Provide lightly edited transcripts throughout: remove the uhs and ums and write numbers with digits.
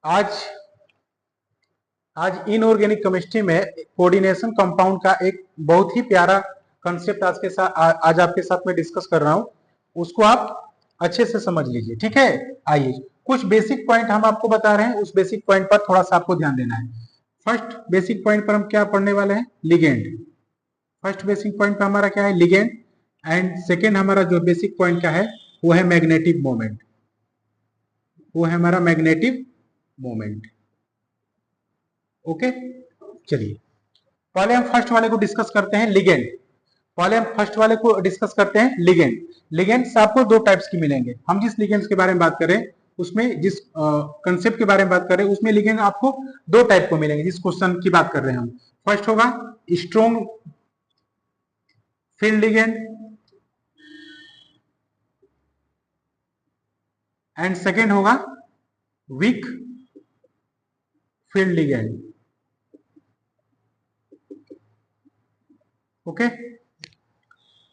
आज आज inorganic chemistry में कोऑर्डिनेशन कंपाउंड का एक बहुत ही प्यारा कंसेप्ट आज आपके साथ में डिस्कस कर रहा हूं। उसको आप अच्छे से समझ लीजिए, ठीक है। आइए कुछ बेसिक पॉइंट हम आपको बता रहे हैं, उस बेसिक पॉइंट पर थोड़ा सा आपको ध्यान देना है। फर्स्ट बेसिक पॉइंट पर हम क्या पढ़ने वाले हैं? लिगेंड। फर्स्ट बेसिक पॉइंट पर हमारा क्या है? लिगेंड। एंड सेकेंड हमारा जो बेसिक पॉइंट का है वो है मैग्नेटिक मोमेंट। वो है हमारा मैग्नेटिक मोमेंट। ओके, चलिए पहले हम फर्स्ट वाले को डिस्कस करते हैं, लिगेंड। पहले हम फर्स्ट वाले को डिस्कस करते हैं, लिगेंड। लिगेंड्स आपको दो टाइप्स की मिलेंगे। हम जिस लिगेंड्स के बारे में बात करें उसमें, जिस कंसेप्ट के बारे में बात करें उसमें लिगेंड आपको दो टाइप को मिलेंगे। जिस क्वेश्चन की बात कर रहे हैं हम, फर्स्ट होगा strong field ligand and second होगा वीक फील्ड लिगेंड। ओके,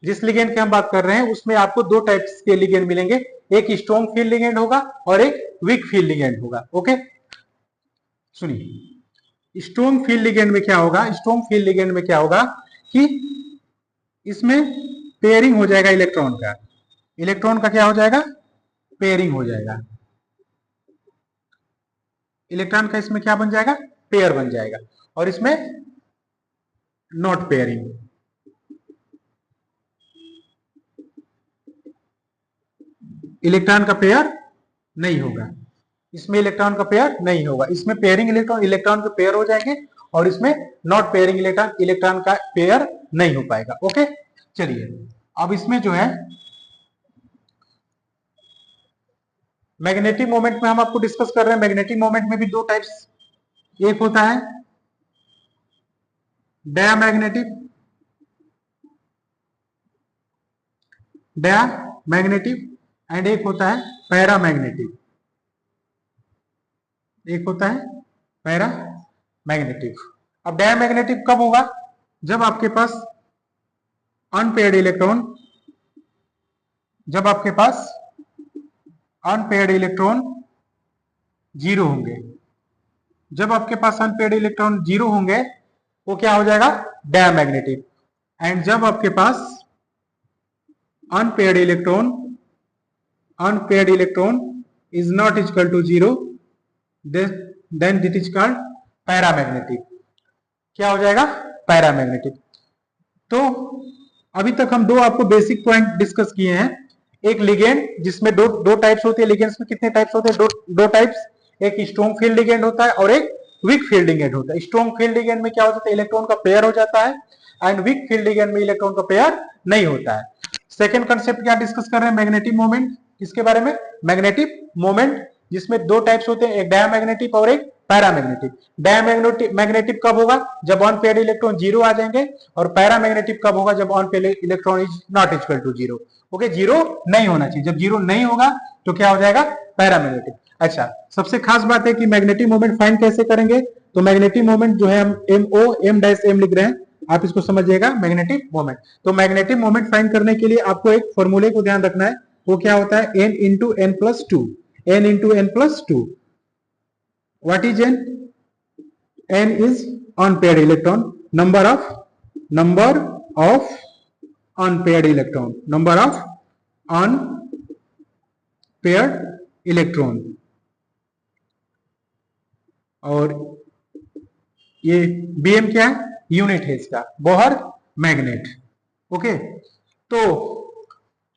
जिस लिगेंड की हम बात कर रहे हैं उसमें आपको दो टाइप्स के लिगेंड मिलेंगे, एक स्ट्रॉन्ग फील्ड लिगेंड होगा और एक वीक फील्ड लिगेंड होगा। ओके, सुनिए स्ट्रॉन्ग फील्ड लिगेंड में क्या होगा। स्ट्रॉन्ग फील्ड लिगेंड में क्या होगा कि इसमें पेयरिंग हो जाएगा इलेक्ट्रॉन का। इलेक्ट्रॉन का क्या हो जाएगा? पेयरिंग हो जाएगा। इलेक्ट्रॉन का इसमें क्या बन जाएगा? पेयर बन जाएगा। और इसमें नॉट पेयरिंग। इलेक्ट्रॉन का पेयर नहीं होगा। इसमें इलेक्ट्रॉन का पेयर नहीं होगा। इसमें पेयरिंग इलेक्ट्रॉन के पेयर हो जाएंगे और इसमें नॉट पेयरिंग इलेक्ट्रॉन का पेयर नहीं हो पाएगा। ओके, चलिए अब इसमें जो है मैग्नेटिक मोमेंट में हम आपको डिस्कस कर रहे हैं। मैग्नेटिक मोमेंट में भी दो टाइप्स, एक होता है डायमैग्नेटिक एंड एक होता है पैरामैग्नेटिक। एक होता है पैरामैग्नेटिक। अब डायमैग्नेटिक कब होगा? जब आपके पास अनपेयर्ड इलेक्ट्रॉन, जब आपके पास अनपेयर्ड इलेक्ट्रॉन जीरो होंगे। जब आपके पास अनपेयर्ड इलेक्ट्रॉन जीरो होंगे वो क्या हो जाएगा? डायमैग्नेटिक। एंड जब आपके पास unpaired electron is not equal to zero, then it is called paramagnetic. क्या हो जाएगा? पैरामैग्नेटिक। तो अभी तक हम दो आपको बेसिक पॉइंट डिस्कस किए हैं। एक लिगेंड जिसमें दो टाइप्स होते हैं। लिगेंड्स में कितने टाइप्स होते हैं? दो टाइप्स। एक स्ट्रॉन्ग फील्ड लिगेंड होता है और एक वीक फील्ड लिगेंड होता है। स्ट्रॉन्ग फील्ड लिगेंड में क्या होता है? इलेक्ट्रॉन का पेयर हो जाता है एंड वीक फील्ड लिगेंड में इलेक्ट्रॉन का पेयर नहीं होता है। सेकेंड कंसेप्ट क्या डिस्कस कर रहे हैं? Magnetic moment. इसके बारे में मैग्नेटिक मोमेंट जिसमें दो टाइप्स होते हैं, एक डायमैग्नेटिक और एक पैरामैग्नेटिक। डायमैग्नेटिक कब होगा? जब अनपेयर्ड इलेक्ट्रॉन जीरो आ जाएंगे। और पैरामैग्नेटिक कब होगा? जब unpaired electron is not equal to zero. Okay, zero नहीं होना चाहिए। जब जीरो नहीं होगा तो क्या हो जाएगा? पैरामैग्नेटिक। अच्छा, सबसे खास बात है कि मैग्नेटिक मोमेंट फाइंड कैसे करेंगे? तो मैग्नेटिक मोमेंट जो है हम M लिख रहे हैं, आप इसको समझिएगा मैग्नेटिक मोमेंट। तो मैग्नेटिक मोमेंट फाइंड करने के लिए आपको एक फॉर्मूले को ध्यान रखना है। वो क्या होता है? n into n plus two. n into n plus two. What is n? n is unpaired electron, number of unpaired electron, number of unpaired electron। और ये bm क्या है? यूनिट है इसका, बोहर मैग्नेट। ओके, तो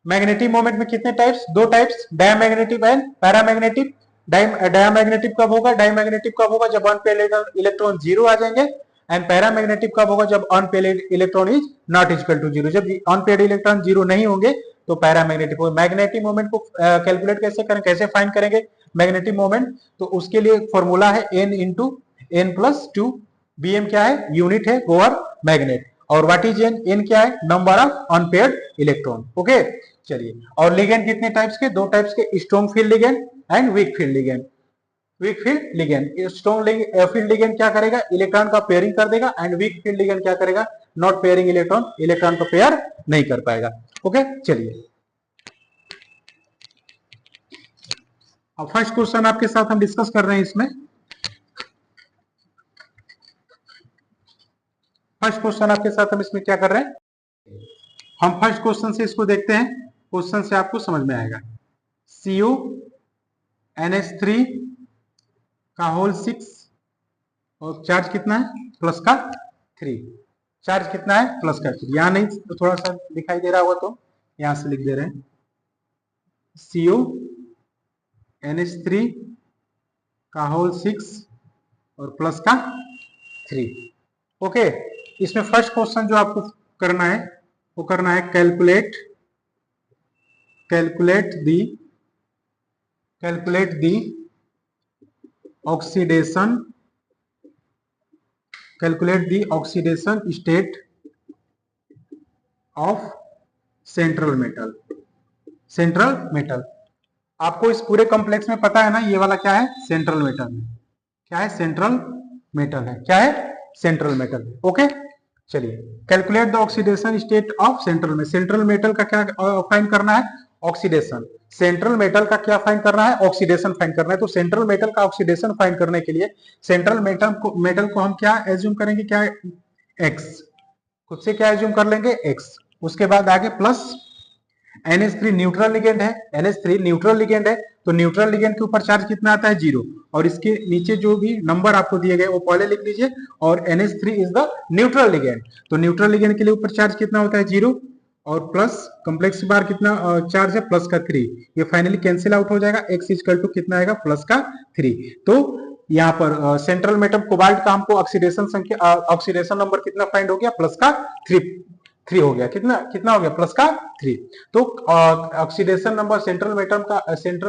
मैग्नेटिक मोमेंट में कितने types? दो types, diamagnetic and paramagnetic. Diamagnetic कब होगा? डायमैग्नेटिक कब होगा? जब अनपेयर्ड इलेक्ट्रॉन जीरो आ जाएंगे। एंड पैरामैग्नेटिक कब होगा? जब unpaired electron is not equal to zero. जब अनपेयर्ड इलेक्ट्रॉन जीरो नहीं होंगे तो पैरामैग्नेटिक होगा। मैग्नेटिक मोमेंट को कैलकुलेट कैसे करें, कैसे फाइंड करेंगे मैग्नेटिक मोमेंट? तो उसके लिए फॉर्मूला है n into n plus two. bm क्या है? यूनिट है, बोहर मैग्नेट। और व्हाट इज n? n क्या है? Number of unpaired electron. Okay, चलिए। और लिगेंड कितने टाइप्स के? दो टाइप्स के, strong field ligand and weak field ligand. Weak field ligand, strong field ligand क्या करेगा? इलेक्ट्रॉन का पेयरिंग कर देगा। एंड वीक फील्ड लिगेंड क्या करेगा? नॉट पेयरिंग इलेक्ट्रॉन, इलेक्ट्रॉन का पेयर नहीं कर पाएगा। ओके, चलिए अब फर्स्ट क्वेश्चन आपके साथ हम डिस्कस कर रहे हैं। इसमें फर्स्ट क्वेश्चन आपके साथ हम इसमें क्या कर रहे हैं, हम फर्स्ट क्वेश्चन से इसको देखते हैं, क्वेश्चन से आपको समझ में आएगा। CuNH3 का होल 6 और चार्ज कितना है प्लस का 3, चार्ज कितना है प्लस का 3, यहां नहीं तो थोड़ा सा दिखाई दे रहा होगा तो यहां से लिख दे रहे हैं CuNH3 का होल 6 और प्लस का 3। ओके, इसमें फर्स्ट क्वेश्चन जो आपको करना है वो करना है calculate the oxidation state of central metal. आपको इस पूरे कॉम्प्लेक्स में पता है ना, ये वाला क्या है सेंट्रल मेटल है, क्या है सेंट्रल मेटल है, क्या है सेंट्रल मेटल। ओके, चलिए calculate the oxidation state of central metal का क्या फाइंड करना है, ऑक्सीडेशन। सेंट्रल मेटल का क्या फाइंड करना है, ऑक्सीडेशन फाइंड करना है। तो सेंट्रल मेटल का ऑक्सीडेशन फाइंड करने के लिए सेंट्रल मेटल को हम क्या एज्यूम करेंगे, क्या एक्स, खुद से क्या एज्यूम कर लेंगे एक्स। उसके बाद आगे प्लस NH3 न्यूट्रल लिगेंड है, NH3 न्यूट्रल लिगेंड है, तो न्यूट्रल लिगेंड के ऊपर चार्ज कितना आता है 0, और इसके नीचे जो भी नंबर आपको दिए गए वो पहले लिख लीजिए, और NH3 is the neutral ligand, तो न्यूट्रल लिगेंड के लिए ऊपर चार्ज कितना होता है 0, और प्लस कॉम्प्लेक्स बार कितना चार्ज है प्लस का 3, ये फाइनली कैंसिल आउट हो जाएगा, x इक्वल टू कितना आएगा प्लस का 3। तो यहाँ पर सेंट्रल मेटल कोबाल्ट का हमको ऑक्सीडेशन नंबर कितना फाइंड हो गया, प्लस का 3 हो गया, कितना हो गया प्लस का 3। तो ऑक्सीडेशन नंबर सेंट्रल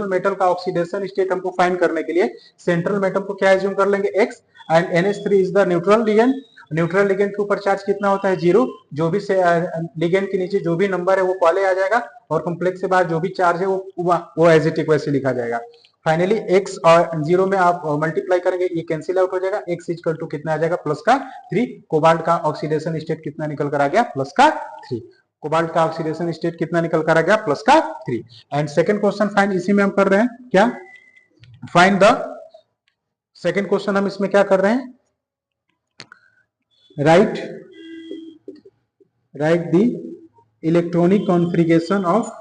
मेटल का ऑक्सीडेशन स्टेट हमको फाइंड करने के लिए सेंट्रल मेटल को क्या एज्यूम कर लेंगे x, and NH3 is the neutral ligand. Neutral ligand के ऊपर चार्ज कितना होता है 0, जो भी लिगेंड के नीचे जो भी नंबर है वो पहले आ जाएगा, और कॉम्प्लेक्स से बाहर जो भी चार्ज है वो एज इट इज वैसे लिखा जाएगा। फाइनली x और 0 में आप मल्टीप्लाई करेंगे, ये कैंसिल आउट हो जाएगा, x इक्वल टू कितना आ जाएगा प्लस का 3। कोबाल्ट का ऑक्सीडेशन स्टेट कितना निकल कर आ गया प्लस का 3। कोबाल्ट का ऑक्सीडेशन स्टेट कितना निकल कर आ गया प्लस का 3। एंड सेकंड क्वेश्चन फाइंड, इसी में हम कर रहे हैं क्या, फाइंड द सेकंड क्वेश्चन हम इसमें क्या कर रहे हैं, right the electronic configuration of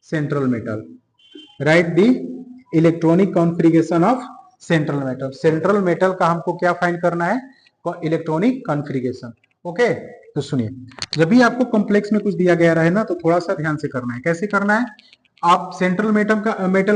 central metal, right the electronic configuration of central metal. Central metal का हमको क्या फाइंड करना है, इलेक्ट्रॉनिक कॉन्फ़िगरेशन। ओके, तो सुनिए, जब भी आपको कॉम्प्लेक्स में कुछ दिया गया रहे ना तो थोड़ा सा ध्यान से करना है। कैसे करना है, आप सेंट्रल मेटल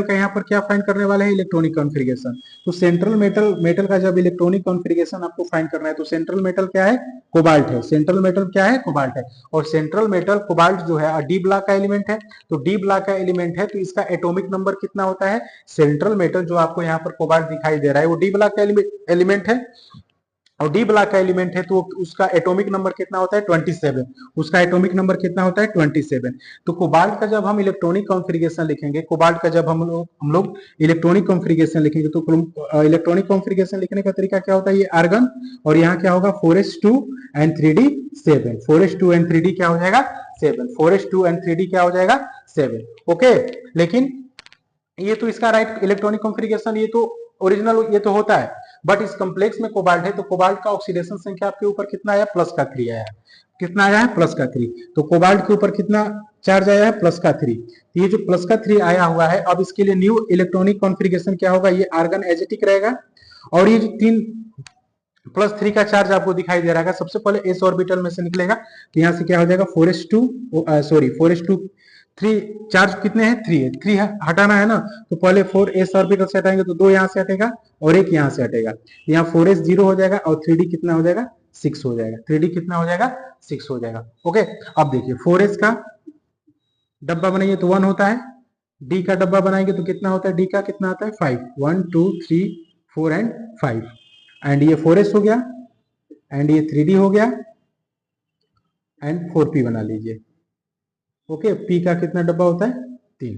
का यहाँ पर क्या फाइंड करने वाले हैं, इलेक्ट्रॉनिक कॉन्फ़िगरेशन। तो सेंट्रल मेटल का जब इलेक्ट्रॉनिक कॉन्फ़िगरेशन आपको फाइंड करना है तो सेंट्रल मेटल क्या है, कोबाल्ट है। सेंट्रल मेटल क्या है, कोबाल्ट है। और सेंट्रल मेटल कोबाल्ट जो है डी ब्लॉक का एलिमेंट है, तो डी ब्लॉक का एलिमेंट है तो इसका एटॉमिक नंबर कितना होता है, सेंट्रल मेटल जो आपको यहाँ पर कोबाल्ट दिखाई दे रहा है वो डी ब्लॉक का एलिमेंट है, और डी ब्लॉक का एलिमेंट है तो उसका एटॉमिक नंबर कितना होता है 27, उसका एटॉमिक नंबर कितना होता है 27। तो कोबाल्ट का जब हम इलेक्ट्रॉनिक कॉन्फ़िगरेशन लिखेंगे, कोबाल्ट का जब हम लोग इलेक्ट्रॉनिक कॉन्फ़िगरेशन लिखेंगे तो इलेक्ट्रॉनिक कॉन्फ़िगरेशन लिखने का तरीका क्या होता है, ये आर्गन, और यहाँ क्या होगा 4s2 and 3d 7, 4s2 and 3d क्या हो जाएगा 7, 4s2 एंड 3d क्या हो जाएगा 7। ओके, लेकिन ये तो इसका राइट इलेक्ट्रॉनिक कॉन्फ़िगरेशन, ये तो ओरिजिनल ये तो होता है, बट इस कॉम्प्लेक्स में कोबाल्ट है तो कोबाल्ट का ऑक्सीडेशन संख्या आपके ऊपर कितना आया, प्लस का 3 आया है। कितना आया है, प्लस का 3। तो कोबाल्ट के ऊपर कितना चार्ज आया है, प्लस का 3। ये जो प्लस का 3 आया हुआ है, अब इसके लिए न्यू इलेक्ट्रॉनिक कॉन्फ़िगरेशन क्या होगा, ये आर्गन एजेटिक रहेगा, और ये जो 3 प्लस 3 का चार्ज आपको दिखाई दे रहा है, सबसे पहले एस ऑर्बिटल में से निकलेगा, तो यहाँ से क्या हो जाएगा 4s2 3 चार्ज कितने हैं 3 है, 3 हटाना है ना, तो पहले 4s ऑर्बिटल से हटाएंगे तो 2 यहाँ से हटेगा और 1 यहाँ से हटेगा, यहाँ 4s 0 हो जाएगा और 3d कितना हो जाएगा 6 हो जाएगा, 3d कितना हो जाएगा 6 हो जाएगा। ओके, अब देखिए 4s का डब्बा बनाइए तो 1 होता है, d का डब्बा बनाएंगे तो कितना होता है, d का कितना आता है 5, 1 2 3 4 एंड 5, एंड ये 4s हो गया, एंड ये 3d हो गया, एंड 4p बना लीजिए। ओके, पी का कितना डब्बा होता है 3।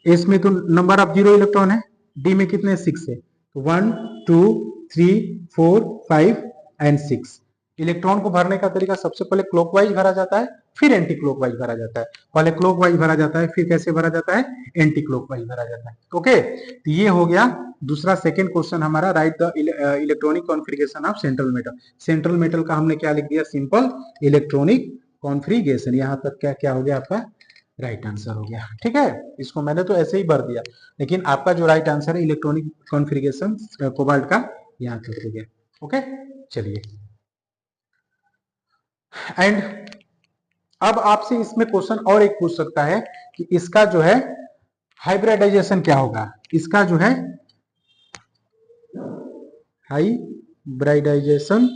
एस में तो नंबर ऑफ 0 इलेक्ट्रॉन है, डी में कितने 6 है, तो 1 2 3 4 5 एंड 6, इलेक्ट्रॉन को भरने का तरीका सबसे पहले क्लॉकवाइज भरा जाता है, फिर एंटी क्लॉकवाइज भरा जाता है। पहले क्लॉकवाइज भरा जाता है, फिर कैसे भरा जाता है, एंटी क्लॉकवाइज भरा जाता है। ओके, तो ये हो गया दूसरा सेकंड क्वेश्चन हमारा, right the electronic configuration of central metal. Central metal का हमने क्या लिख दिया, सिंपल इलेक्ट्रॉनिक कॉन्फ़िगरेशन। यहां तक क्या क्या हो गया आपका राइट आंसर हो गया। ठीक है, इसको मैंने तो ऐसे ही भर दिया, लेकिन आपका जो राइट आंसर है इलेक्ट्रॉनिक कॉन्फ़िगरेशन कोबाल्ट का, यहां तक हो गया। ओके, चलिए। एंड अब आपसे इसमें क्वेश्चन और एक पूछ सकता है कि इसका जो है हाइब्रिडाइजेशन क्या होगा, इसका जो है हाइब्रिडाइजेशन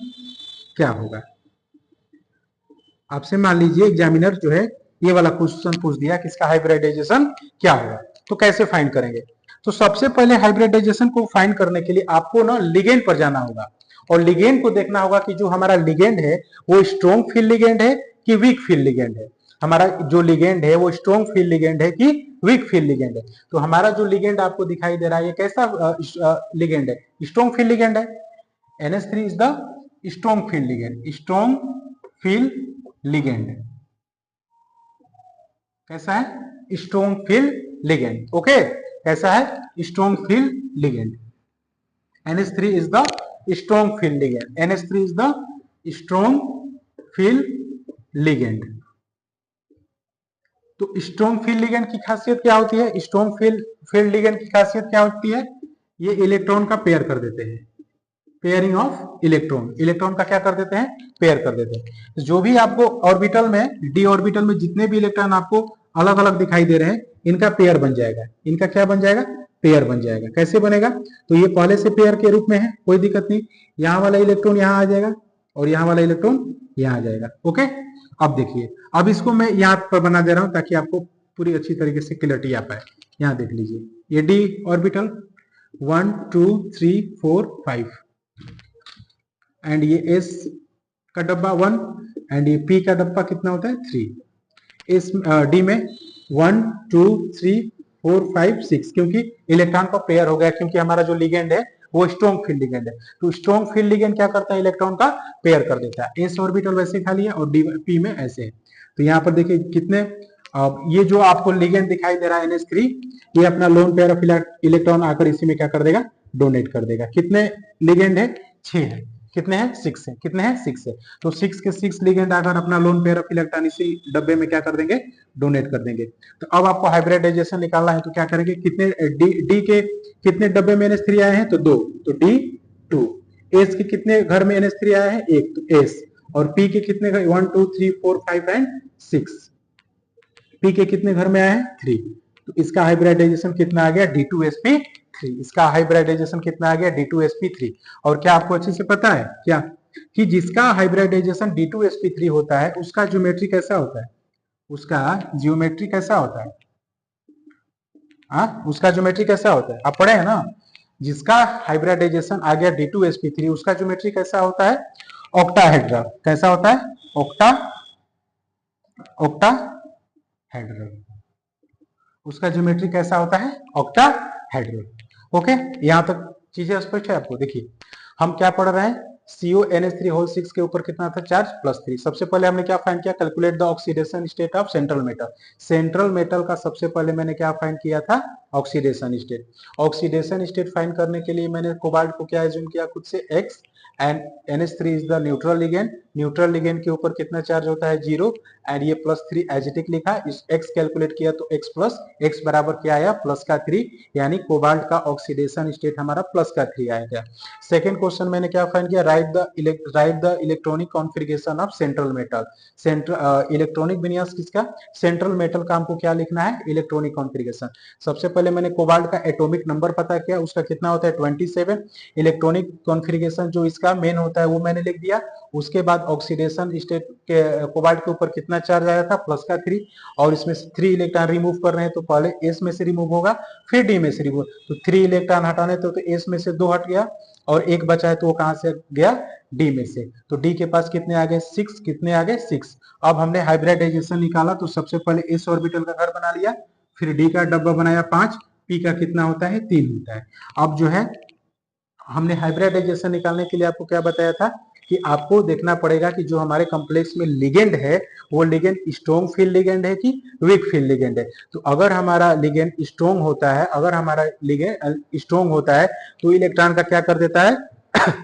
क्या होगा। आपसे मान लीजिए एग्जामिनर जो है ये वाला क्वेश्चन पूछ दिया कि इसका हाइब्रिडाइजेशन क्या होगा, तो कैसे फाइंड करेंगे। तो सबसे पहले हाइब्रिडाइजेशन को फाइंड करने के लिए आपको ना लिगेंड पर जाना होगा, और लिगेंड को देखना होगा कि जो हमारा लिगेंड है वो स्ट्रॉन्ग फील्ड लिगेंड है कि वीक फील्ड लिगेंड है। हमारा जो लिगेंड है वो स्ट्रॉन्ग फील्ड लिगेंड है कि वीक फील्ड लिगेंड है। तो हमारा जो लिगेंड आपको दिखाई दे रहा है ये कैसा लिगेंड है, स्ट्रॉन्ग फील्ड लिगेंड है। NH3 is the strong field ligand, strong field ligand. कैसा है, स्ट्रॉन्ग फील्ड लिगेंड। ओके, कैसा है, strong field ligand. NH3 is the strong field ligand. NH3 is the strong field ligand. तो strong field ligand की खासियत क्या होती है, स्ट्रॉन्ग फील्ड लिगेंड की खासियत क्या होती है, ये इलेक्ट्रॉन का पेयर कर देते हैं, पेयरिंग ऑफ इलेक्ट्रॉन। इलेक्ट्रॉन का क्या कर देते हैं, पेयर कर देते हैं। जो भी आपको ऑर्बिटल में, डी ऑर्बिटल में जितने भी इलेक्ट्रॉन आपको अलग अलग दिखाई दे रहे हैं, इनका पेयर बन जाएगा। इनका क्या बन जाएगा, पेयर बन जाएगा। कैसे बनेगा, तो ये पहले से पेयर के रूप में है, कोई दिक्कत नहीं। यहाँ वाला इलेक्ट्रॉन यहाँ आ जाएगा और यहाँ वाला इलेक्ट्रॉन यहाँ आ जाएगा। ओके, अब देखिए, अब इसको मैं यहाँ पर बना दे रहा हूं ताकि आपको पूरी अच्छी तरीके से क्लियरिटी आ पाए। यहाँ देख लीजिए, ये डी ऑर्बिटल 1 2 3 4 5, एंड ये एस का डब्बा 1, एंड ये पी का डब्बा कितना होता है 3। इस डी में 1 2 3 4 5 6, क्योंकि इलेक्ट्रॉन का पेयर हो गया, क्योंकि हमारा जो लिगेंड है वो स्ट्रॉन्ग फील्ड लिगेंड है। तो स्ट्रॉन्ग फील्ड लिगेंड क्या करता है, इलेक्ट्रॉन का पेयर कर देता है। एस ऑर्बिटल वैसे खाली है और डी पी में ऐसे है। तो यहाँ पर देखिए कितने, ये जो आपको लिगेंड दिखाई दे रहा है NH3, ये अपना लोन पेयर ऑफ इलेक्ट्रॉन आकर इसी में क्या कर देगा, डोनेट कर देगा। कितने लिगेंड है, 6 है। कितने हैं, 6 है। कितने हैं, 6 है। तो 6 के 6 लिगेंड आकर अपना लोन पेयर ऑफ इलेक्ट्रॉन इसी डब्बे में क्या कर देंगे, डोनेट कर देंगे। तो अब आपको हाइब्रिडाइजेशन निकालना है, तो क्या करेंगे, कितने डी के कितने डब्बे में NH3 आए हैं, तो 2, तो D2। एस के कितने घर में NH3 आया है, 1, तो एस। और पी के कितने, 1 2 3 4 5 एंड 6। पी के कितने घर में आए हैं, 3। तो इसका हाइब्रिडाइजेशन कितना आ गया, D2sp3। इसका हाइब्रिडाइजेशन कितना आ गया, D2sp3। और क्या आपको अच्छे से पता है क्या, कि जिसका हाइब्रिडाइजेशन D2sp3 होता है उसका ज्योमेट्री कैसा होता है, उसका ज्योमेट्री कैसा होता है, उसका ज्योमेट्री कैसा होता है, आप पढ़े हैं ना। जिसका हाइब्रिडाइजेशन आ गया D2sp3, उसका ज्योमेट्री कैसा होता है, ऑक्टाहेड्रल। कैसा होता है, ऑक्टाहेड्रल। उसका ज्योमेट्री कैसा होता है, ऑक्टाहेड्रल। ओके, यहां तक चीजें स्पष्ट है आपको। देखिए हम क्या पढ़ रहे हैं, CONH3 होल 6 के ऊपर कितना था, चार्ज +3। सबसे पहले हमने क्या फाइंड किया, calculate the oxidation state of central metal. Central metal का सबसे पहले मैंने क्या फाइंड किया था, oxidation state. Oxidation state find करने के लिए मैंने कोबाल्ट को क्या एज्यूम किया, खुद से X, and NH3 is the neutral ligand. Neutral ligand के ऊपर कितना चार्ज होता है, 0, एंड ये +3 एजिटिक लिखा। इस X कैलकुलेट किया तो X बराबर क्या आया, +3, यानी कोबाल्ट का ऑक्सीडेशन स्टेट हमारा +3 आएगा। सेकेंड क्वेश्चन मैंने क्या फाइंड किया, right the electronic configuration of central metal. Electronic विन्यास किसका, सेंट्रल मेटल का हमको क्या लिखना है, इलेक्ट्रॉनिक कॉन्फ़िगरेशन। सबसे पहले मैंने कोबाल्ट का एटॉमिक नंबर पता किया, उसका कितना होता है 27। इलेक्ट्रॉनिक कॉन्फ़िगरेशन जो इसका मेन होता है वो मैंने लिख दिया। उसके बाद ऑक्सीडेशन स्टेट के कोबाल्ट के ऊपर कितना चार्ज आया था, +3, और इसमें 3 इलेक्ट्रॉन रिमूव कर रहे हैं, तो पहले एस में से रिमूव होगा फिर डी में से रिमूव। तो 3 इलेक्ट्रॉन हटाने तो एस में से 2 हट गया और 1 बचा है, तो वो कहां से गया, डी में से। तो डी के पास कितने आ गए, 6। कितने आ गए, 6। अब हमने हाइब्रिडाइजेशन निकाला, तो सबसे पहले एस ऑर्बिटल का घर बना लिया, फिर डी का डब्बा बनाया 5, पी का कितना होता है, 3 होता है। अब जो है हमने हाइब्रिडाइजेशन निकालने के लिए आपको क्या बताया था, कि आपको देखना पड़ेगा कि जो हमारे कॉम्प्लेक्स में लिगेंड है वो लिगेंड स्ट्रॉन्ग फील्ड लिगेंड है कि वीक फील्ड लिगेंड है। तो अगर हमारा लिगेंड स्ट्रॉन्ग होता है, अगर हमारा लिगेंड स्ट्रॉन्ग होता है तो इलेक्ट्रॉन का क्या कर देता है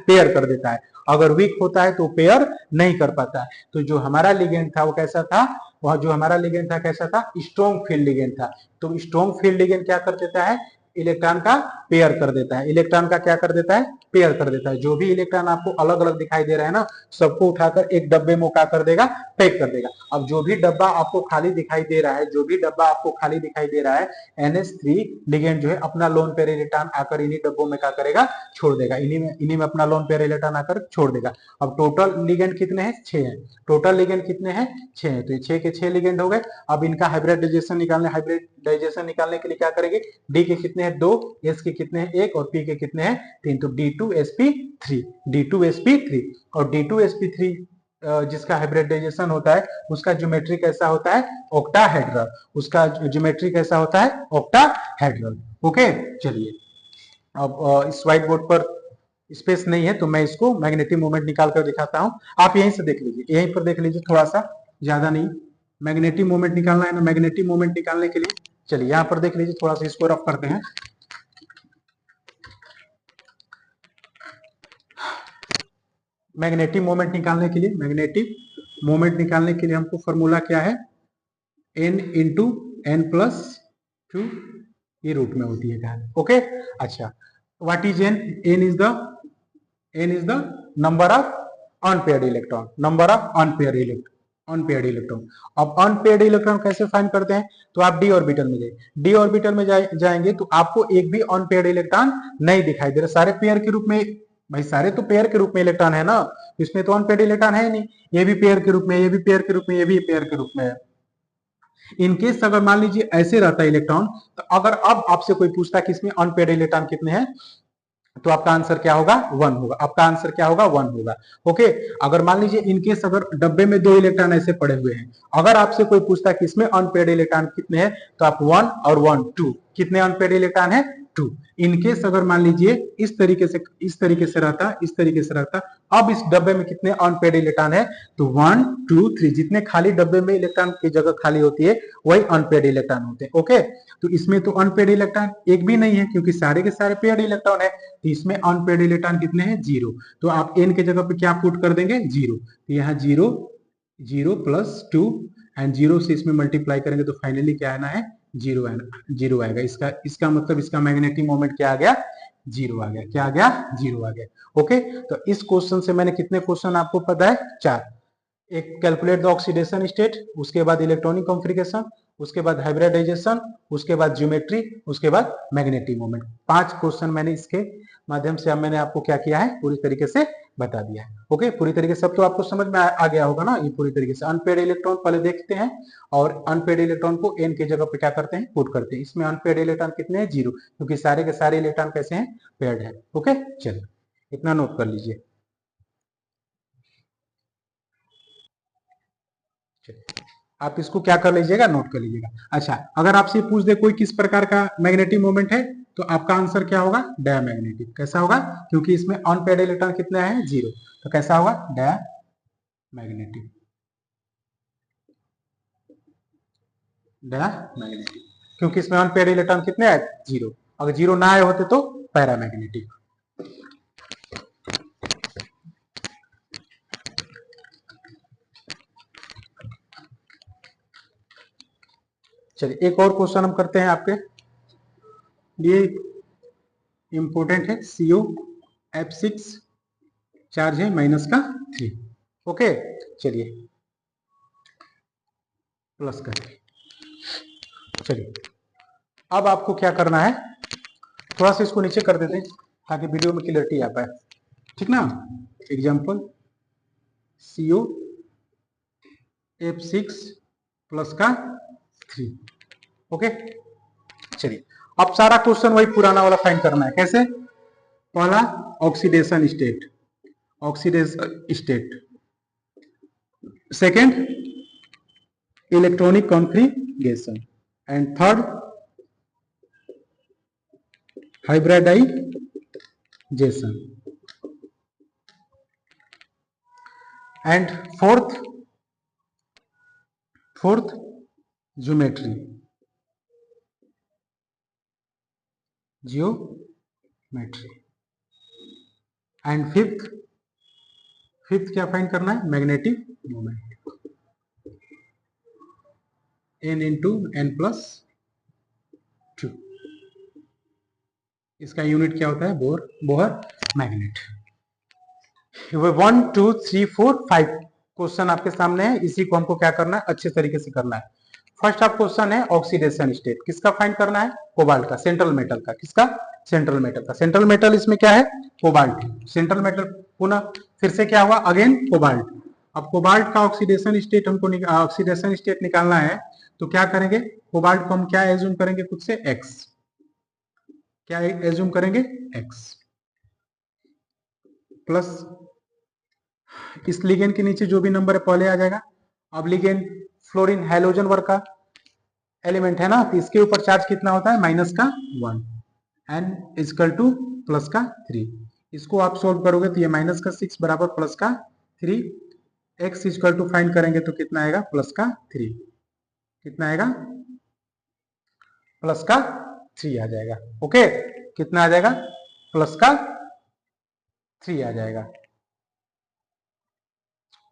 पेयर कर देता है, अगर वीक होता है तो पेयर नहीं कर पाता है। तो जो हमारा लिगेंड था वो कैसा था, वह जो हमारा लिगेंड था कैसा था, स्ट्रॉन्ग फील्ड लिगेंड था। तो स्ट्रॉन्ग फील्ड लिगेंड क्या कर देता है, इलेक्ट्रॉन का पेयर कर देता है, इलेक्ट्रॉन का क्या कर देता है, पेयर कर देता है। जो भी इलेक्ट्रॉन आपको अलग अलग दिखाई दे रहा है ना, सबको उठाकर एक डब्बे में क्या कर देगा, पैक कर देगा। अब जो भी डब्बा आपको खाली दिखाई दे रहा है, जो भी डब्बा आपको खाली दिखाई दे रहा है, NH3 लिगेंड जो है अपना लोन पेयर इलेक्ट्रॉन आकर इन्हीं डब्बों में क्या करेगा, छोड़ देगा, इन्हीं में अपना लोन पेयर इलेक्ट्रॉन आकर छोड़ देगा। अब टोटल लिगेंड कितने हैं, 6 हैं। टोटल लिगेंड कितने हैं, 6 हैं। तो 6 के 6 लिगेंड हो गए। अब इनका हाइब्रिडाइजेशन निकालने के लिए क्या करेंगे, डी के कितने हैं 2, एस के कितने हैं 1 और पी के कितने हैं 3, तो D2sp3, D2sp3। और D2sp3 जिसका हाइब्रिडाइजेशन होता है उसका ज्योमेट्री कैसा होता है, ऑक्टाहेड्रल। उसका ज्योमेट्री कैसा होता है, ऑक्टाहेड्रल। ओके चलिए, अब इस व्हाइट बोर्ड पर स्पेस नहीं है तो मैं इसको मैग्नेटिक मोमेंट निकाल कर दिखाता हूं। आप यहीं से देख लीजिए, यहीं पर देख लीजिए, थोड़ा सा, ज्यादा नहीं। मैग्नेटिक मोमेंट निकालना है ना, मैग्नेटिक मोमेंट निकालने के लिए चलिए यहां पर देख लीजिए, थोड़ा सा इसको रफ करते हैं। मैग्नेटिक मोमेंट निकालने के लिए, मैग्नेटिक मोमेंट निकालने के लिए हमको फॉर्मूला क्या है, n इंटू एन प्लस 2, ये रूट में होती है। ओके अच्छा, what is n, n is the number of unpaired electron, number of unpaired electron. अब अनपेयर्ड इलेक्ट्रॉन कैसे फाइंड करते हैं, तो आप डी ऑर्बिटल में जाइए, डी ऑर्बिटल में जाएंगे तो आपको एक भी अनपेयर्ड इलेक्ट्रॉन नहीं दिखाई दे रहा, सारे पेयर के रूप में, भाई सारे तो पेयर के रूप में इलेक्ट्रॉन है ना, इसमें तो अनपेयर्ड इलेक्ट्रॉन है नहीं, ये भी पेयर के रूप में, ये भी पेयर के रूप में, ये भी पेयर के रूप में है। इनकेस अगर मान लीजिए ऐसे रहता इलेक्ट्रॉन, तो अगर अब आपसे कोई पूछता है कि इसमें अनपेयर्ड इलेक्ट्रॉन कितने हैं, तो आपका आंसर क्या होगा, 1 होगा, आपका आंसर क्या होगा, 1 होगा। ओके, अगर मान लीजिए इनकेस अगर डब्बे में 2 इलेक्ट्रॉन ऐसे पड़े हुए हैं, अगर आपसे कोई पूछता है कि इसमें अनपेयर्ड इलेक्ट्रॉन कितने हैं, तो आप 1 और 1 2, कितने अनपेयर्ड इलेक्ट्रॉन है, 2। इनकेस अगर मान लीजिए इस तरीके से रहता, इस तरीके से रहता, अब इस डब्बे में कितने अनपेयर्ड इलेक्ट्रॉन है, तो 1 2 3, जितने खाली डब्बे में इलेक्ट्रॉन की जगह खाली होती है वही अनपेयर्ड इलेक्ट्रॉन होते हैं। ओके, तो इसमें तो अनपेयर्ड इलेक्ट्रॉन एक भी नहीं है क्योंकि सारे के सारे पेयर्ड इलेक्ट्रॉन है, तो इसमें अनपेयर्ड इलेक्ट्रॉन कितने हैं, 0। तो आप n के जगह पे क्या पुट कर देंगे, 0। तो यहाँ 0 0 प्लस 2 एंड 0 से इसमें मल्टीप्लाई करेंगे तो फाइनली क्या आना है, 0 आएगा। इसका मतलब इसका मैग्नेटिक मोमेंट क्या आ गया, 0 आ गया। क्या आ गया, 0 आ गया। ओके, तो इस क्वेश्चन से मैंने कितने क्वेश्चन आपको पता है, 4। एक कैलकुलेट द ऑक्सीडेशन स्टेट, उसके बाद इलेक्ट्रॉनिक कॉन्फ़िगरेशन, उसके बाद हाइब्रिडाइजेशन, उसके बाद ज्योमेट्री, उसके बाद मैग्नेटिक मोमेंट। 5 क्वेश्चन मैंने इसके माध्यम से मैंने आपको क्या किया है, पूरी तरीके से बता दिया है। ओके, पूरी तरीके से सब तो आपको समझ में आ गया होगा ना, ये पूरी तरीके से। अनपेयर्ड इलेक्ट्रॉन पहले देखते हैं और अनपेयर्ड इलेक्ट्रॉन को n की जगह पे क्या करते हैं, पुट करते हैं। इसमें अनपेयर्ड इलेक्ट्रॉन कितने हैं, 0, क्योंकि सारे के सारे इलेक्ट्रॉन कैसे हैं, पेयर्ड है। ओके चलिए, इतना नोट कर लीजिए। आप इसको क्या कर लीजिएगा, नोट कर लीजिएगा। अच्छा, अगर आपसे पूछ दे कोई किस प्रकार का मैग्नेटिक मोमेंट है, तो आपका आंसर क्या होगा, डायमैग्नेटिक। कैसा होगा, क्योंकि इसमें अनपेयर्ड इलेक्ट्रॉन कितने हैं, 0, तो कैसा होगा, डायमैग्नेटिक। डायमैग्नेटिक क्योंकि इसमें अनपेयर्ड इलेक्ट्रॉन कितने आए, 0। अगर 0 ना आए होते तो पैरामैग्नेटिक। चलिए एक और क्वेश्चन हम करते हैं आपके लिए, इंपोर्टेंट है। COF6 चार्ज है माइनस का 3। ओके चलिए, प्लस का। चलिए अब आपको क्या करना है, थोड़ा सा इसको नीचे कर देते हैं ताकि वीडियो में क्लियरिटी आ पाए, ठीक ना। एग्जाम्पल COF6 प्लस का 3। ओके चलिए, अब सारा क्वेश्चन वही पुराना वाला फाइंड करना है। कैसे, पहला oxidation state, second electronic configuration, and third hybridisation. And fourth geometry, geometry. And fifth क्या फाइंड करना है, magnetic moment, n into n plus 2। इसका यूनिट क्या होता है, बोहर मैग्नेट। 1 2 3 4 5 क्वेश्चन आपके सामने है, इसी को हमको क्या करना है, अच्छे तरीके से करना है। फर्स्ट आप क्वेश्चन है ऑक्सीडेशन स्टेट, किसका फाइंड करना है, कोबाल्ट का, सेंट्रल मेटल का। किसका, सेंट्रल मेटल का। सेंट्रल मेटल इसमें क्या है, कोबाल्ट। सेंट्रल मेटल पुनः फिर से क्या हुआ, अगेन कोबाल्ट। अब कोबाल्ट का ऑक्सीडेशन स्टेट हमको ऑक्सीडेशन स्टेट निकालना है, तो क्या करेंगे, कोबाल्ट को हम क्या एज्यूम करेंगे खुद से, एक्स। क्या एज्यूम करेंगे, एक्स प्लस इस लिगेंड के नीचे जो भी नंबर है पहले आ जाएगा। अब लिगेंड फ्लोरीन हैलोजन वर्ग का एलिमेंट है ना, तो इसके ऊपर चार्ज कितना होता है, -1, एन इजकल टू प्लस का 3। इसको आप सोल्व करोगे तो ये -6 बराबर +3, एक्स इजकल टू फाइंड करेंगे तो कितना आएगा, +3। कितना आएगा, +3 आ जाएगा। ओके, कितना आ जाएगा, +3 आ जाएगा।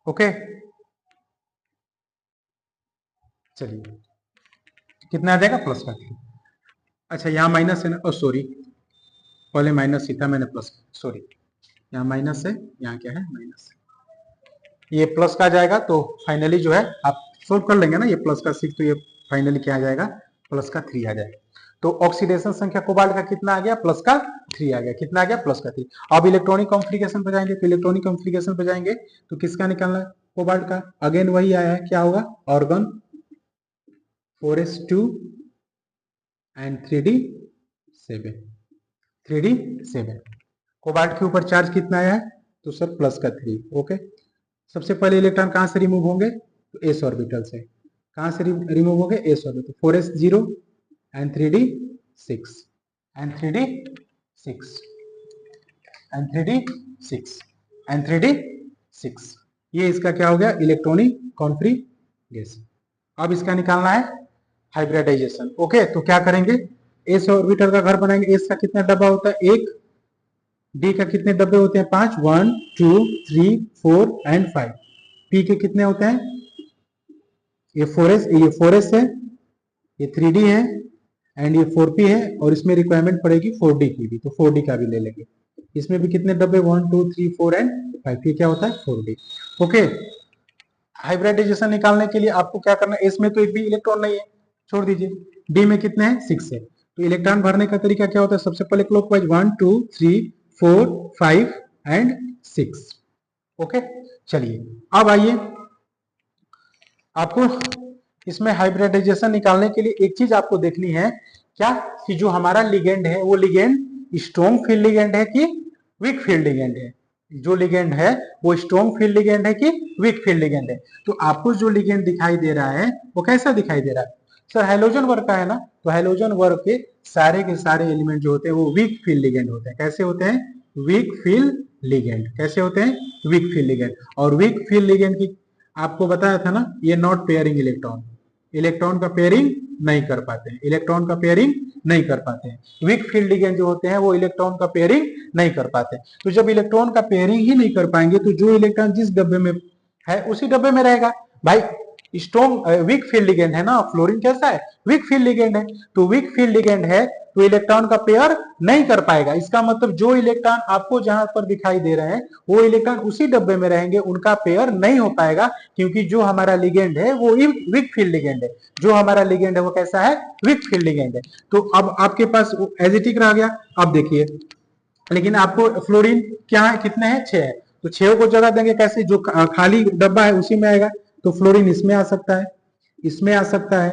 ओके, चलिए कितना आ जाएगा, +3। अच्छा यहाँ माइनस है ना, सॉरी पहले माइनस ही था, मैंने प्लस, सॉरी यहाँ माइनस है, यहाँ क्या है, माइनस। ये प्लस का जाएगा तो फाइनली जो है आप सोल्व कर लेंगे ना, ये +6 तो ये फाइनली क्या आ जाएगा, +3 आ जाएगा। तो ऑक्सीडेशन संख्या कोबाल्ट का कितना आ गया, +3 आ गया। कितना आ गया, +3। अब इलेक्ट्रॉनिक कॉन्फ्लिगेशन पे जाएंगे, तो इलेक्ट्रॉनिक कॉन्फ्लिगेशन पे जाएंगे तो किसका निकालना है, कोबाल्ट का। अगेन वही आया है, क्या होगा, organ 4s2 and 3d7। Cobalt के ऊपर चार्ज कितना आया है, तो सर +3। ओके, सबसे पहले इलेक्ट्रॉन कहां से रिमूव होंगे, तो एस ऑर्बिटल से। कहां से रिमूव होंगे, S orbital. 4s0 and 3d6 and 3d6 and 3d6 and 3d6। ये इसका क्या हो गया, इलेक्ट्रॉनिक कॉन्फ्लिगेशन। अब इसका निकालना है हाइब्रिडाइजेशन। ओके, तो क्या करेंगे, एस ऑर्बिटल का घर बनाएंगे। एस का कितना डब्बा होता है, 1। डी का कितने डब्बे होते हैं, 5, 1 2 3 4 एंड 5। पी के कितने होते हैं, ये 4s है, ये 3d है एंड ये 4p है, और इसमें रिक्वायरमेंट पड़ेगी 4d की भी, तो 4d का भी ले लेंगे। इसमें भी कितने डब्बे, 1 2 3 4 एंड 5। ये क्या होता है, 4d। ओके, हाइब्रिडाइजेशन निकालने के लिए आपको क्या करना है, इसमें तो एक भी इलेक्ट्रॉन नहीं है, छोड़ दीजिए। डी में कितने हैं, 6 है। तो इलेक्ट्रॉन भरने का तरीका क्या होता है, सबसे पहले क्लॉकवाइज 1 2 3 4 5 एंड 6। ओके, चलिए अब आइए, आपको इसमें हाइब्रिडाइजेशन निकालने के लिए एक चीज आपको देखनी है, क्या, कि जो हमारा लिगेंड है वो लिगेंड स्ट्रॉन्ग फील्ड लिगेंड है कि वीक फील्ड लिगेंड है। जो लिगेंड है वो स्ट्रॉन्ग फील्ड लिगेंड है कि वीक फील्ड लिगेंड है। तो आपको जो लिगेंड दिखाई दे रहा है वो कैसा दिखाई दे रहा है, सर हैलोजन वर्ग का है ना, तो हैलोजन वर्ग के सारे एलिमेंट जो होते हैं वो वीक फील्ड लिगेंड होते हैं। कैसे होते हैं, वीक फील्ड लिगेंड। कैसे होते हैं, वीक फील्ड लिगेंड। और वीक फील्ड लिगेंड की आपको बताया था ना, ये नॉट पेयरिंग इलेक्ट्रॉन, इलेक्ट्रॉन का पेयरिंग नहीं कर पाते हैं, इलेक्ट्रॉन का पेयरिंग नहीं कर पाते हैं। वीक फील्ड लिगेंड जो होते हैं वो इलेक्ट्रॉन का पेयरिंग नहीं कर पाते। तो जब इलेक्ट्रॉन का पेयरिंग ही नहीं कर पाएंगे तो जो इलेक्ट्रॉन जिस डब्बे में है उसी डब्बे में रहेगा। भाई स्ट्रॉन्ग वीक फील्ड लिगेंड है ना, फ्लोरीन कैसा है, वीक फील्ड लिगेंड है। तो वीक फील्ड लिगेंड है तो इलेक्ट्रॉन का पेयर नहीं कर पाएगा। इसका मतलब जो इलेक्ट्रॉन आपको जहां पर दिखाई दे रहे हैं वो इलेक्ट्रॉन उसी डब्बे में रहेंगे, उनका पेयर नहीं हो पाएगा, क्योंकि जो हमारा लिगेंड है वो वीक फील्ड लिगेंड है। जो हमारा लिगेंड है वो कैसा है, वीक फील्ड लिगेंड है। तो अब आपके पास एजिटिक रह गया। अब देखिए, लेकिन आपको फ्लोरीन क्या है, कितने हैं, 6 है। तो 6 को जगह देंगे कैसे, जो खाली डब्बा है उसी में आएगा। तो फ्लोरीन इसमें आ सकता है, इसमें आ सकता है,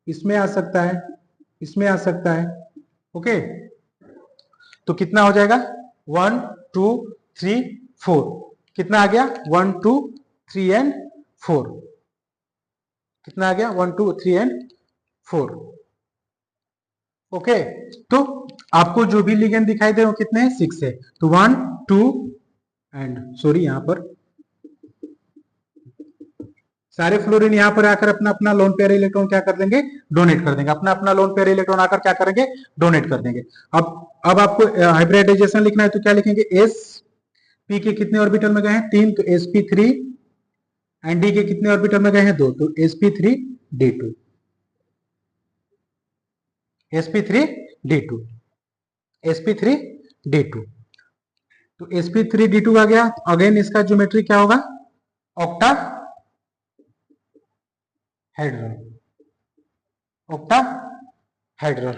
इसमें आ सकता है, इसमें आ सकता है। ओके, तो कितना हो जाएगा, 1 2 3 4। कितना आ गया, 1 2 3 एंड 4। कितना आ गया, 1 2 3 एंड 4। ओके, तो आपको जो भी लिगेंड दिखाई दे वो कितने हैं, 6 है। तो 1 2 एंड सॉरी, यहां पर सारे फ्लोरीन यहाँ पर आकर अपना अपना लोन पेयर इलेक्ट्रॉन क्या कर देंगे, डोनेट कर देंगे, अपना अपना लोन पेयर इलेक्ट्रॉन आकर क्या करेंगे, डोनेट कर देंगे। अब आपको हाइब्रिडाइजेशन लिखना है तो क्या लिखेंगे, एस पी के कितने ऑर्बिटल में गए हैं, 3, तो sp3 एंड डी के कितने ऑर्बिटल में गए हैं, 2, तो sp3d2, sp3d2, sp3d2। तो sp3d2 आ गया। अगेन इसका ज्योमेट्री क्या होगा, ऑक्टा हेड्रल, ऑक्टा हेड्रल।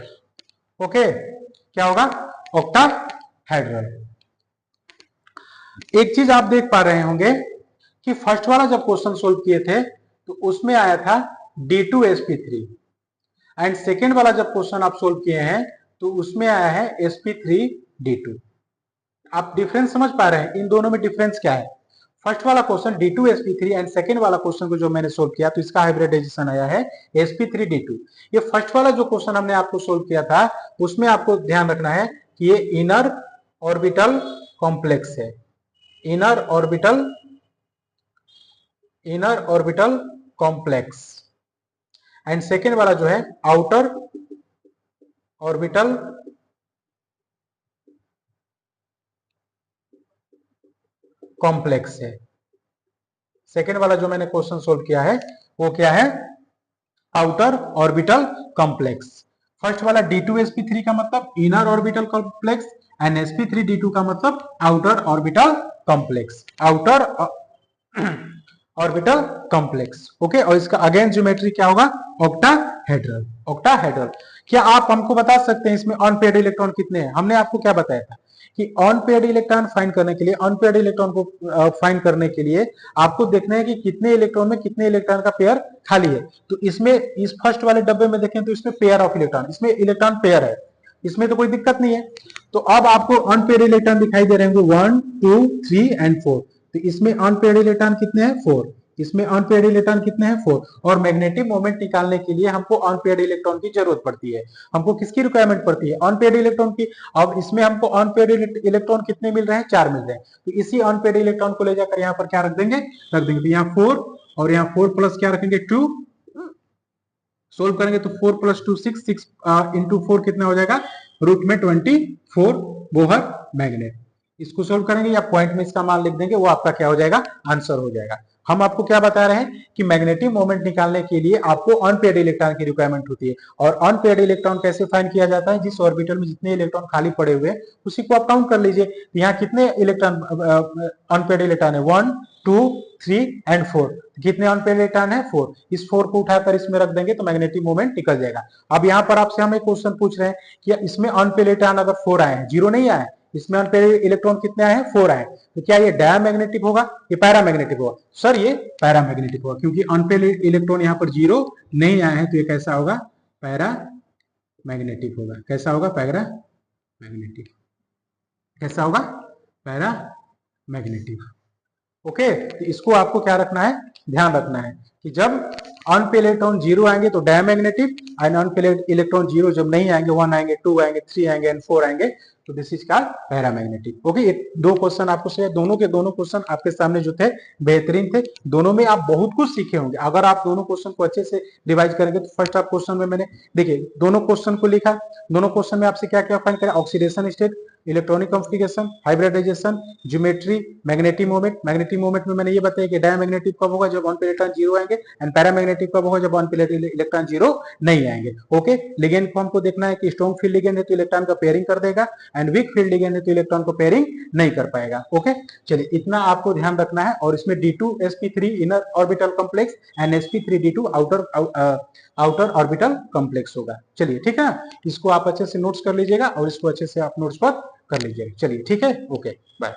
ओके, क्या होगा, ऑक्टा हेड्रल। एक चीज आप देख पा रहे होंगे कि फर्स्ट वाला जब क्वेश्चन सोल्व किए थे तो उसमें आया था D2sp3 एंड सेकेंड वाला जब क्वेश्चन आप सोल्व किए हैं तो उसमें आया है sp3d2। आप डिफरेंस समझ पा रहे हैं, इन दोनों में डिफरेंस क्या है। फर्स्ट वाला क्वेश्चन D2sp3 एंड सेकेंड वाला क्वेश्चन को जो मैंने सोल्व किया तो इसका हाइब्रिडाइजेशन आया है sp3d2। ये फर्स्ट वाला जो क्वेश्चन हमने आपको सोल्व किया था उसमें आपको ध्यान रखना है कि ये इनर ऑर्बिटल कॉम्प्लेक्स है, inner orbital complex, and second वाला जो है आउटर ऑर्बिटल कॉम्प्लेक्स है। सेकेंड वाला जो मैंने क्वेश्चन सोल्व किया है वो क्या है, आउटर ऑर्बिटल कॉम्प्लेक्स। फर्स्ट वाला D2sp3 का मतलब inner orbital complex and sp3d2 का मतलब outer orbital complex, outer orbital complex. Okay, और इसका अगेन ज्योमेट्री क्या होगा, ऑक्टाहेड्रल, ऑक्टाहेड्रल। क्या आप हमको बता सकते हैं इसमें अनपेयर्ड इलेक्ट्रॉन कितने हैं। हमने आपको क्या बताया था कि अनपेयर्ड इलेक्ट्रॉन फाइंड करने के लिए, अनपेयर्ड इलेक्ट्रॉन को फाइंड करने के लिए आपको देखना है कि कितने इलेक्ट्रॉन में कितने इलेक्ट्रॉन का पेयर खाली है। तो इसमें इस फर्स्ट वाले डब्बे में देखें तो इसमें पेयर ऑफ इलेक्ट्रॉन, इसमें इलेक्ट्रॉन पेयर है, इसमें तो कोई दिक्कत नहीं है। तो अब आपको अनपेयर्ड इलेक्ट्रॉन दिखाई दे रहे होंगे 1 2 3 एंड 4। तो इसमें अनपेयर्ड इलेक्ट्रॉन कितने हैं, 4। इसमें अनपेयर्ड इलेक्ट्रॉन कितने हैं, 4। और मैग्नेटिक मोमेंट निकालने के लिए हमको अनपेयर्ड इलेक्ट्रॉन की जरूरत पड़ती है। हमको किसकी रिक्वायरमेंट पड़ती है, अनपेयर्ड इलेक्ट्रॉन की। अब इसमें हमको अनपेयर्ड इलेक्ट्रॉन कितने मिल रहे हैं, 4 मिल रहे हैं। तो इसी अनपेयर्ड इलेक्ट्रॉन को ले जाकर यहाँ पर क्या रख देंगे, रख देंगे। तो यहाँ 4 और यहाँ 4 प्लस क्या रखेंगे, 2। सोल्व करेंगे तो 4 प्लस 2 6, 6 इंटू 4 कितना हो जाएगा, रूट में 24 बोहर मैग्नेट। इसको सोल्व करेंगे या पॉइंट में इसका मान लिख देंगे, वो आपका क्या हो जाएगा, आंसर हो जाएगा। हम आपको क्या बता रहे हैं कि मैग्नेटिक मोमेंट निकालने के लिए आपको अनपेयर्ड इलेक्ट्रॉन की रिक्वायरमेंट होती है। और अनपेयर्ड इलेक्ट्रॉन कैसे फाइंड किया जाता है, जिस ऑर्बिटल में जितने इलेक्ट्रॉन खाली पड़े हुए हैं उसी को आप काउंट कर लीजिए। तो यहाँ कितने इलेक्ट्रॉन अनपेयर्ड इलेक्ट्रॉन है, 1 2 3 एंड 4। कितने अनपेयर्ड इलेक्ट्रॉन है, 4। इस 4 को उठाकर इसमें रख देंगे तो मैग्नेटिक मोमेंट निकल जाएगा। अब यहाँ पर आपसे हम एक क्वेश्चन पूछ रहे हैं कि इसमें अनपेयर्ड इलेक्ट्रॉन अगर 4 आए हैं, 0 नहीं आए, इसमें अनपेयर्ड इलेक्ट्रॉन कितने आए हैं, 4 आए, तो क्या ये डायमैग्नेटिक होगा, ये पैरामैग्नेटिक होगा। सर ये पैरामैग्नेटिक होगा, क्योंकि अनपेयर्ड इलेक्ट्रॉन यहाँ पर 0 नहीं आए हैं, तो ये कैसा होगा, पैरामैग्नेटिक होगा। कैसा होगा, पैरामैग्नेटिक। कैसा होगा, पैरामैग्नेटिक। ओके, तो इसको आपको क्या रखना है, ध्यान रखना है कि जब अनपेयर्ड इलेक्ट्रॉन 0 आएंगे तो डायमैग्नेटिक, एंड अनपेयर्ड इलेक्ट्रॉन 0 जब नहीं आएंगे, 1 आएंगे, 2 आएंगे, 3 आएंगे एंड 4 आएंगे, तो this is called paramagnetic. Okay, ये 2 क्वेश्चन आपको से, दोनों के दोनों क्वेश्चन आपके सामने जो थे बेहतरीन थे। दोनों में आप बहुत कुछ सीखे होंगे अगर आप दोनों क्वेश्चन को अच्छे से डिवाइड करेंगे। तो फर्स्ट आप क्वेश्चन में मैंने देखिए दोनों क्वेश्चन को लिखा, दोनों क्वेश्चन में आपसे क्या क्या फाइंड करें, oxidation state, electronic configuration, hybridisation, geometry, magnetic moment. Magnetic moment में मैंने ये बताया कि डायमैग्नेटिक कब होगा, जब अनपेयर्ड इलेक्ट्रॉन 0 आएंगे, एंड पैरामैग्नेटिक कब होगा, जब अनपेयर्ड इलेक्ट्रॉन 0 नहीं आएंगे। ओके, लिगेंड को हमको देखना है कि स्ट्रॉन्ग फील्ड लिगेंड है तो इलेक्ट्रॉन का पेयरिंग कर देगा, एंड वीक फील्ड लिगेंड है तो इलेक्ट्रॉन को पेयरिंग नहीं कर पाएगा। ओके, चलिए इतना आपको ध्यान रखना है। और इसमें D2sp3 inner orbital complex and sp3d2 outer orbital complex होगा। चलिए ठीक है, इसको आप अच्छे से नोट्स कर लीजिएगा और इसको अच्छे से आप नोट्स पर कर लीजिएगा। चलिए ठीक है, ओके बाय।